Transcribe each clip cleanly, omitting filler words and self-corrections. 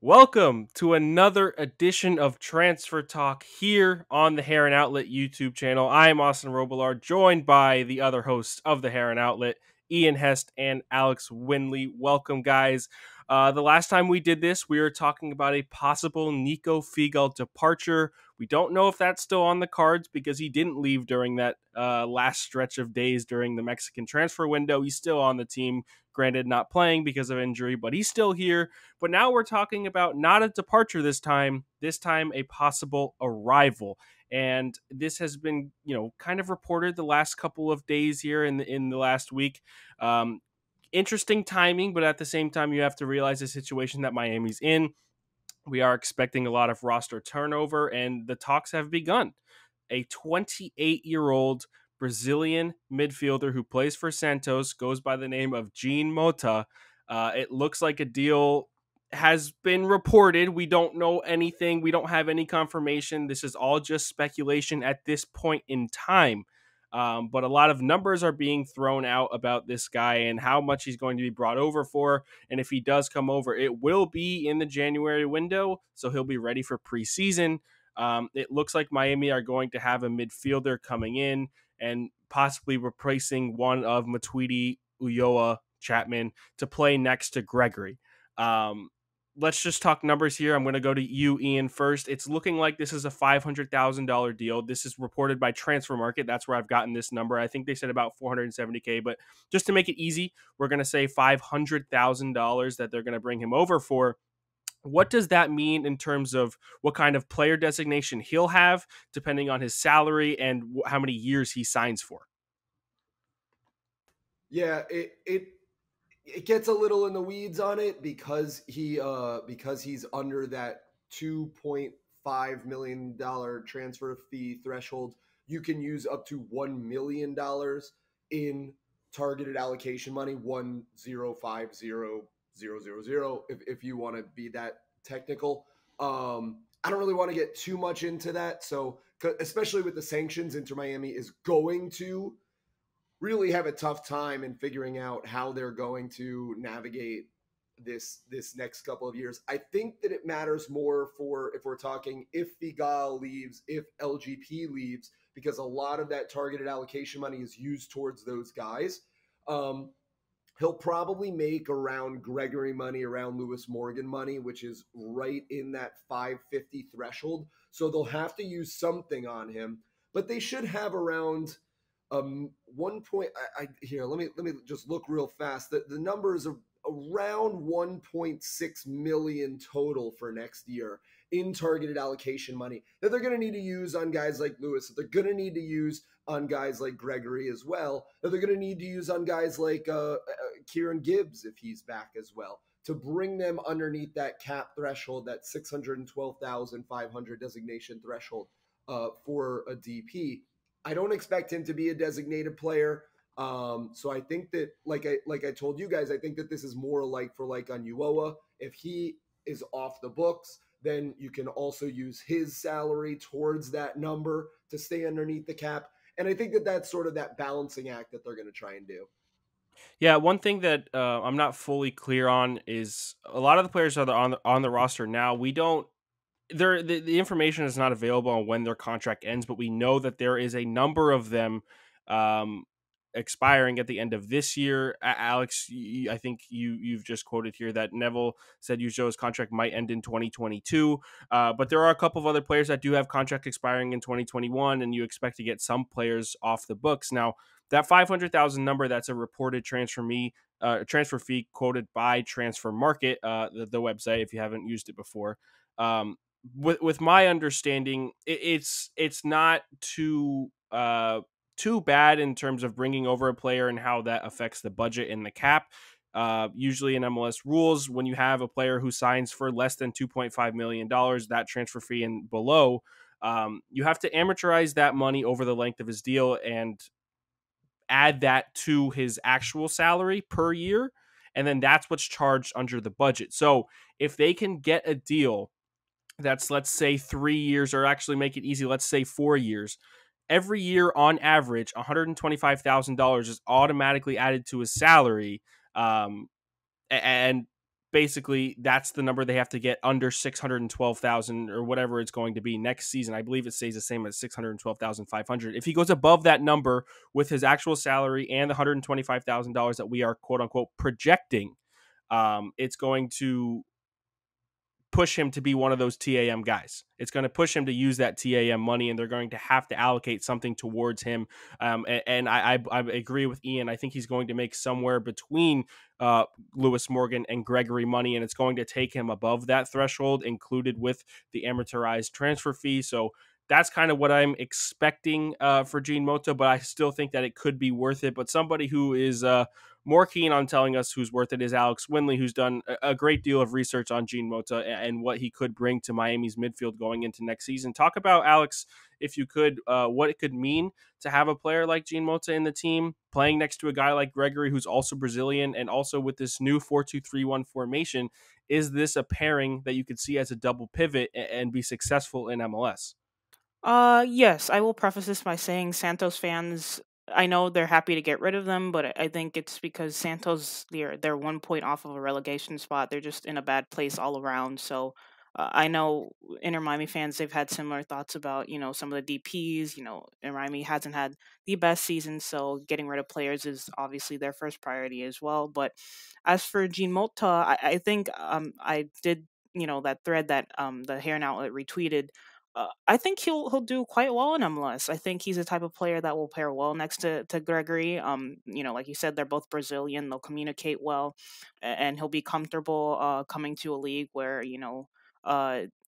Welcome to another edition of Transfer Talk here on the Heron Outlet YouTube channel. I am Austin Robillard, joined by the other hosts of the Heron Outlet, Ian Hest and Alex Winley. Welcome, guys. The last time we did this, we were talking about a possible Nico Figal departure. We don't know if that's still on the cards because he didn't leave during that last stretch of days during the Mexican transfer window. He's still on the team, granted not playing because of injury, but he's still here. But now we're talking about not a departure this time a possible arrival. And this has been, kind of reported the last couple of days here in the last week. Interesting timing, but at the same time, you have to realize the situation that Miami's in. We are expecting a lot of roster turnover, and the talks have begun. A 28-year-old Brazilian midfielder who plays for Santos goes by the name of Jean Mota. It looks like a deal has been reported. We don't know anything. We don't have any confirmation. This is all just speculation at this point in time. But a lot of numbers are being thrown out about this guy and how much he's going to be brought over for. And if he does come over, it will be in the January window, so he'll be ready for preseason. It looks like Miami are going to have a midfielder coming in and possibly replacing one of Matuidi, Ulloa, Chapman to play next to Gregory. Let's just talk numbers here. I'm going to go to you, Ian, first. It's looking like this is a $500,000 deal. This is reported by Transfer Market. That's where I've gotten this number. I think they said about $470K, but just to make it easy, we're going to say $500,000 that they're going to bring him over for. What does that mean in terms of what kind of player designation he'll have, depending on his salary and how many years he signs for? Yeah, it gets a little in the weeds on it because he's under that $2.5 million transfer fee threshold. You can use up to $1 million in targeted allocation money, 1050000, if you want to be that technical. I don't really want to get too much into that. So, especially with the sanctions, Inter Miami is going to really have a tough time in figuring out how they're going to navigate this next couple of years. I think that it matters more for if we're talking if Figal leaves, if LGP leaves, because a lot of that targeted allocation money is used towards those guys. He'll probably make around Gregory money, around Lewis Morgan money, which is right in that 550 threshold. So they'll have to use something on him, but they should have around one point. Here, let me just look real fast. The numbers are around 1.6 million total for next year in targeted allocation money that they're going to need to use on guys like Lewis, that they're going to need to use on guys like Gregory as well, that they're going to need to use on guys like Kieran Gibbs if he's back as well, to bring them underneath that cap threshold, that 612,500 designation threshold for a DP. I don't expect him to be a designated player. So I think that, like I told you guys, I think that this is more like for like on Ulloa. If he is off the books, then you can also use his salary towards that number to stay underneath the cap. And I think that that's sort of that balancing act that they're going to try and do. Yeah, one thing that I'm not fully clear on is a lot of the players are on the roster now. We don't. The information is not available on when their contract ends, but we know that there is a number of them um, expiring at the end of this year. Alex, I think you've just quoted here that Neville said Ulloa's contract might end in 2022, but there are a couple of other players that do have contract expiring in 2021, and you expect to get some players off the books. Now, that 500,000 number, that's a reported transfer fee quoted by Transfer Market, the website, if you haven't used it before. With my understanding, it's not too bad in terms of bringing over a player and how that affects the budget and the cap. Usually in MLS rules, when you have a player who signs for less than $2.5 million, that transfer fee and below, you have to amortize that money over the length of his deal and add that to his actual salary per year. And then that's what's charged under the budget. So if they can get a deal that's, let's say, 3 years, or actually make it easy, let's say 4 years, every year on average, $125,000 is automatically added to his salary. And basically that's the number they have to get under 612,000 or whatever it's going to be next season. I believe it stays the same as 612,500. If he goes above that number with his actual salary and the $125,000 that we are quote unquote projecting, it's going to push him to be one of those TAM guys. It's going to push him to use that TAM money, and they're going to have to allocate something towards him. And I agree with Ian. I think he's going to make somewhere between Lewis Morgan and Gregory money, and it's going to take him above that threshold, included with the amortized transfer fee. So that's kind of what I'm expecting for Gene Mota, but I still think that it could be worth it. But somebody who is more keen on telling us who's worth it is Alex Winley, who's done a great deal of research on Gene Mota and what he could bring to Miami's midfield going into next season. Talk about, Alex, if you could, what it could mean to have a player like Gene Mota in the team, playing next to a guy like Gregory, who's also Brazilian, and also with this new 4-2-3-1 formation. Is this a pairing that you could see as a double pivot and be successful in MLS? Yes, I will preface this by saying Santos fans, I know they're happy to get rid of them, but I think it's because Santos, they're 1 point off of a relegation spot. They're just in a bad place all around. So I know Inter Miami fans, they've had similar thoughts about, some of the DPs. Inter Miami hasn't had the best season, so getting rid of players is obviously their first priority as well. But as for Gene Mota, I think I did, that thread that the Heron Outlet retweeted. I think he'll do quite well in MLS. I think he's the type of player that will pair well next to Gregory. Like you said, they're both Brazilian. They'll communicate well, and he'll be comfortable coming to a league where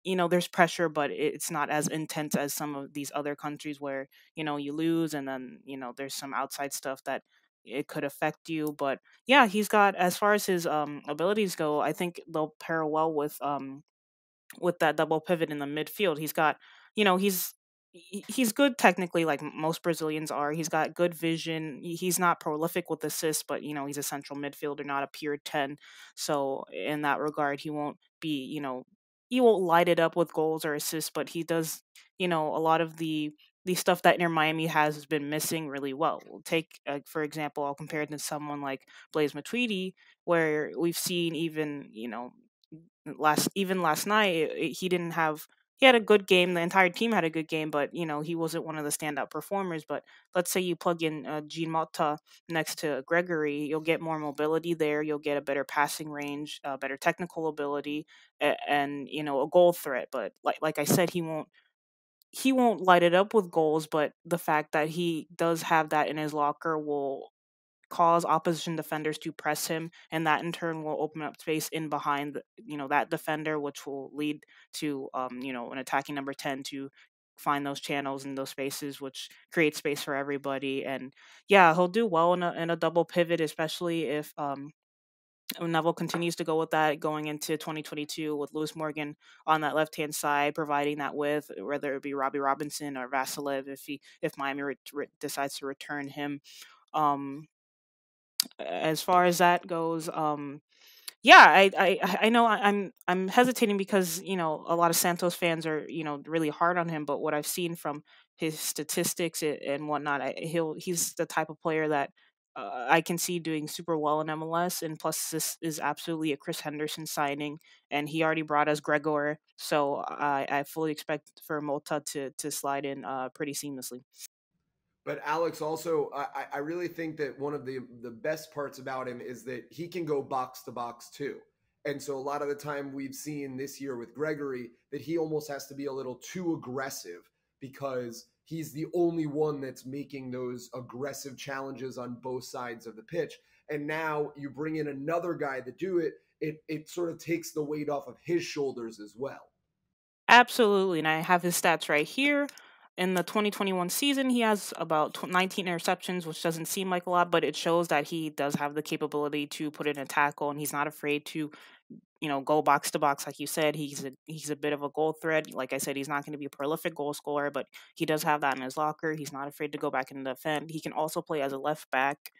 there's pressure, but it's not as intense as some of these other countries where you lose, and then there's some outside stuff that it could affect you. But yeah, he's got, as far as his abilities go, I think they'll pair well with that double pivot in the midfield. He's got, he's good technically, like most Brazilians are. He's got good vision. He's not prolific with assists, but he's a central midfielder, not a pure 10. So in that regard, he won't light it up with goals or assists, but he does, a lot of the stuff that Inter Miami has been missing really well. We'll take, for example, I'll compare it to someone like Blaise Matuidi, where we've seen even, last night, he didn't have, he had a good game. The entire team had a good game, but he wasn't one of the standout performers. But let's say you plug in Gene Motta next to Gregory, you'll get more mobility there. You'll get a better passing range, better technical ability, and a goal threat. But like I said, he won't light it up with goals. But the fact that he does have that in his locker will cause opposition defenders to press him, and that in turn will open up space in behind that defender, which will lead to an attacking number 10 to find those channels and those spaces, which create space for everybody. And yeah, he'll do well in a double pivot, especially if Neville continues to go with that going into 2022 with Lewis Morgan on that left hand side, providing that with whether it be Robbie Robinson or Vasilev if Miami decides to return him. Um, as far as that goes, yeah, I know I'm hesitating because a lot of Santos fans are really hard on him, but what I've seen from his statistics and whatnot, he's the type of player that I can see doing super well in MLS. And plus, this is absolutely a Chris Henderson signing, and he already brought us Gregor, so I fully expect for Mota to slide in pretty seamlessly. But Alex, also, I really think that one of the best parts about him is that he can go box to box too. And so a lot of the time we've seen this year with Gregory that he almost has to be a little too aggressive because he's the only one that's making those aggressive challenges on both sides of the pitch. And now you bring in another guy to do it, it sort of takes the weight off of his shoulders as well. Absolutely, and I have his stats right here. In the 2021 season, he has about 19 interceptions, which doesn't seem like a lot, but it shows that he does have the capability to put in a tackle, and he's not afraid to, go box to box. Like you said, he's a bit of a goal threat. Like I said, he's not going to be a prolific goal scorer, but he does have that in his locker. He's not afraid to go back and defend. He can also play as a left back.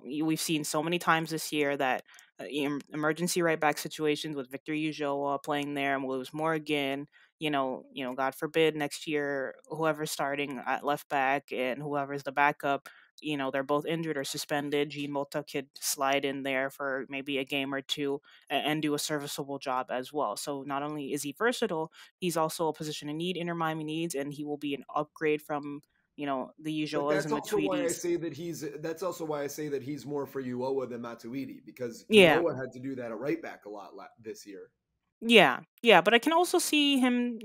We've seen so many times this year that emergency right back situations with Victor Ujoa playing there and Lewis Morgan. God forbid next year whoever's starting at left back and whoever's the backup, they're both injured or suspended, Jean Mota could slide in there for maybe a game or two and do a serviceable job as well. So not only is he versatile, he's also a position in need Inter Miami needs, and he will be an upgrade from the But usuals that's and also why I Matuidi's. say that he's more for Uoa than Matuidi, because Yeah, Uoa had to do that at right back a lot this year. yeah, but I can also see him.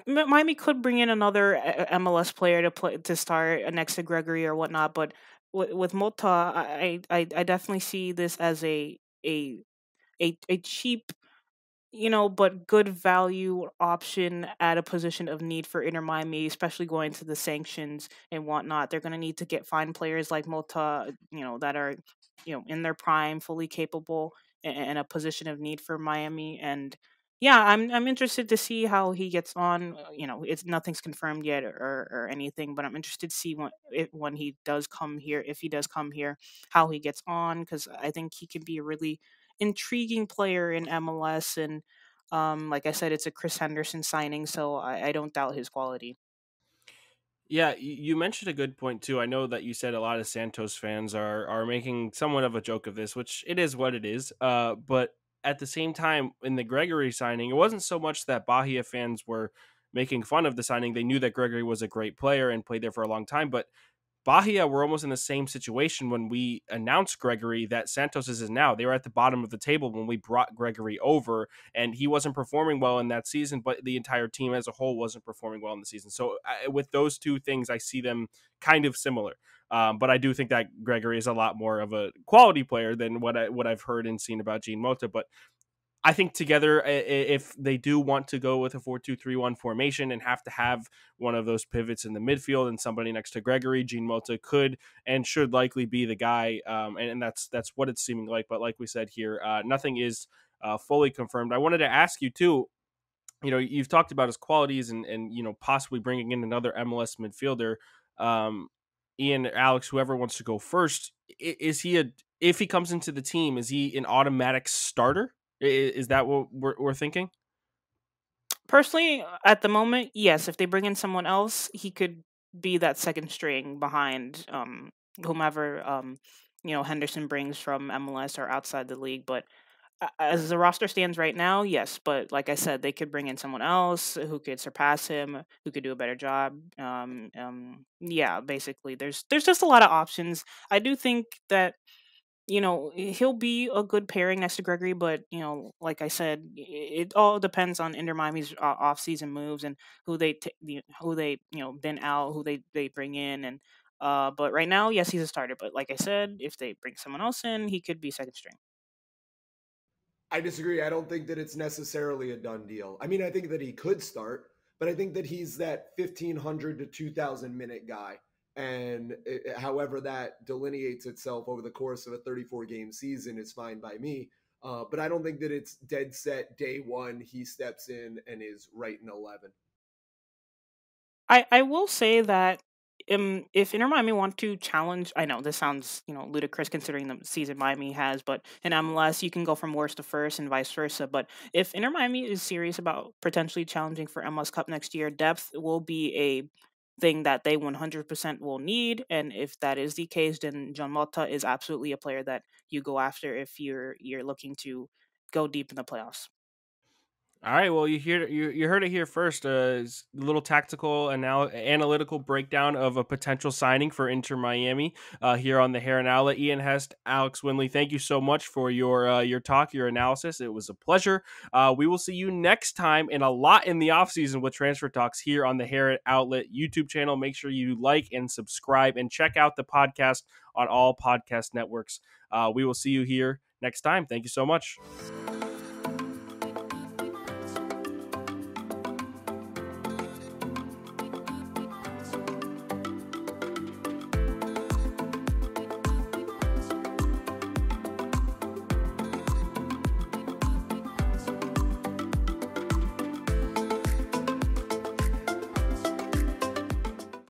Miami could bring in another MLS player to start next to Gregory or whatnot, but with Mota, I definitely see this as a a cheap, but good value option at a position of need for Inter Miami, especially going to the sanctions and whatnot. They're going to need to find players like Mota, that are, in their prime, fully capable, and a position of need for Miami. And yeah, I'm interested to see how he gets on. It's nothing's confirmed yet or anything, but I'm interested to see when he does come here, if he does come here, how he gets on, because I think he can be a really intriguing player in MLS. And like I said, it's a Chris Henderson signing, so I don't doubt his quality. Yeah, you mentioned a good point too. I know that you said a lot of Santos fans are making somewhat of a joke of this, which it is what it is. But at the same time, in the Gregory signing, it wasn't so much that Bahia fans were making fun of the signing. They knew that Gregory was a great player and played there for a long time, but Bahia were almost in the same situation when we announced Gregory that Santos is now. They were at the bottom of the table when we brought Gregory over, and he wasn't performing well in that season, but the entire team as a whole wasn't performing well in the season. So with those two things, I see them kind of similar. But I do think that Gregory is a lot more of a quality player than what I've heard and seen about Jean Mota. But I think together, if they do want to go with a 4-2-3-1 formation and have to have one of those pivots in the midfield and somebody next to Gregory, Jean Mota could and should likely be the guy, and that's what it's seeming like. But like we said here, nothing is fully confirmed. I wanted to ask you too. You've talked about his qualities and possibly bringing in another MLS midfielder. Um, Ian, Alex, whoever wants to go first, is he if he comes into the team, is he an automatic starter? Is that what we're thinking? Personally, at the moment, yes. If they bring in someone else, he could be that second string behind whomever Henderson brings from MLS or outside the league. But as the roster stands right now, yes. But like I said, they could bring in someone else who could surpass him, who could do a better job. Yeah, basically, there's just a lot of options. I do think that he'll be a good pairing next to Gregory, but like I said, it all depends on Inter Miami's off-season moves and who who they bin out, who they bring in, and but right now, yes, he's a starter. But like I said, if they bring someone else in, he could be second string. I disagree. I don't think that it's necessarily a done deal. I mean, I think that he could start, but I think that he's that 1,500 to 2,000 minute guy. And however that delineates itself over the course of a 34 game season is fine by me. But I don't think that it's dead set day one. He steps in and is right in 11. I will say that if Inter Miami want to challenge, I know this sounds ludicrous considering the season Miami has, but in MLS you can go from worst to first and vice versa. But if Inter Miami is serious about potentially challenging for MLS Cup next year, depth will be a thing that they 100% will need. And if that is the case, then John Mota is absolutely a player that you go after if you're looking to go deep in the playoffs. All right, well, you heard it here first. A little tactical analytical breakdown of a potential signing for Inter Miami here on the Heron Outlet. Ian Hest, Alex Winley, thank you so much for your talk, your analysis. It was a pleasure. We will see you next time and a lot in the offseason with Transfer Talks here on the Heron Outlet YouTube channel. Make sure you like and subscribe and check out the podcast on all podcast networks. We will see you here next time. Thank you so much.